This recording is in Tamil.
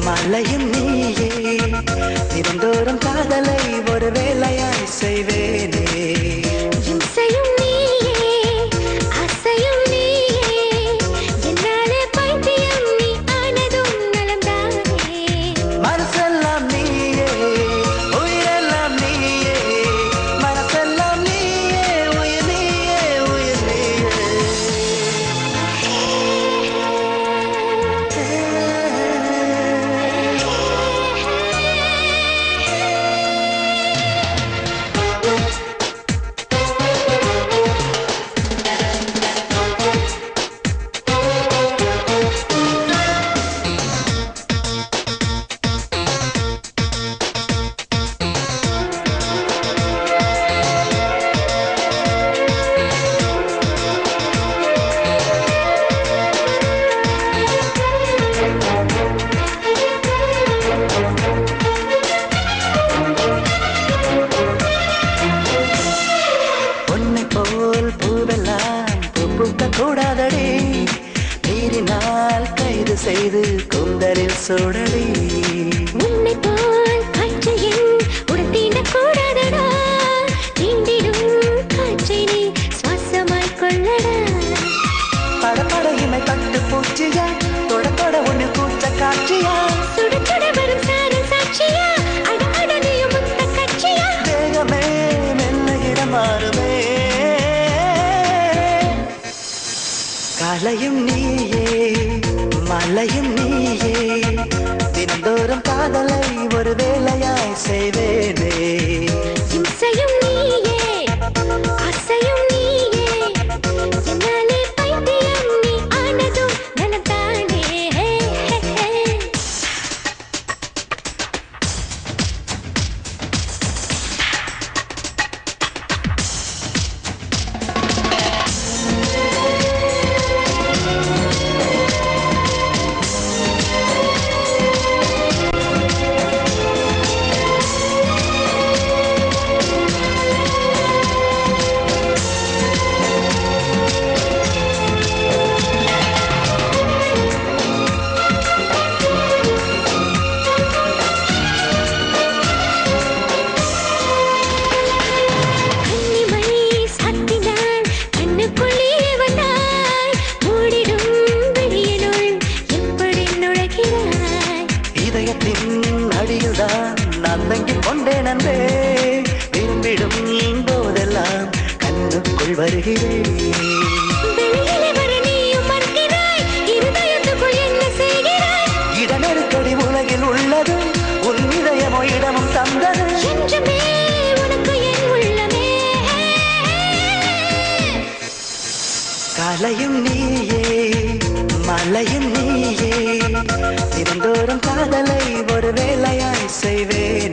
மலையும் நீயே தினந்தோறும் காதலை ஒரு வேளையாய் செய்வேனே இம்சையும் நீயே ஆசையும் நீயே என்னாலே பைத்தியம் நீ ஆனதும் நலம்தானே மனசெல்லாம் நீயே உயிரெல்லாம் நீயே மனசெல்லாம் நீயே உயிர் நீயே உயிர் நீயே கூடாதடி மீறினால் கைது செய்து கூந்தலில் சூடடி உன்னை போல் காற்றையின் உடத்தீண்ட கூடாதடா தீண்டிடும் காற்றை நீ சுவாசமாய் கொள்ளடா படப்படையுமை பட்டு பூச்சியா தொட தொட ஒன்று கூச்ச காட்சியா சுட சுட வரும் சாரல் சாட்சியா அட அடனையும் முத்த கட்சியா வேகமே மெல்ல இடமாறுமே காலையும் நீயே மலையும் நீயே தினந்தோறும் காதலை ஒரு வேளையாய் செய்வேனே இம்சையும் நீயே ஆசையும் நீயே என்னாலே பைத்தியம் நீ ஆனதும் நலம்தானே நான் தங்கிக் கொண்டேன் அன்பே விரும்பிடும் போதெல்லாம் கண்ணுக்குள் வருகிறேன் இடநெருக்கடி உலகில் உள்ளது உன் இதயமோ இடமும் தந்தது காலையும் நீயே மலையும் நீயே தினந்தோறும் காதலை ஒரு வேளையாய் செய்வேன்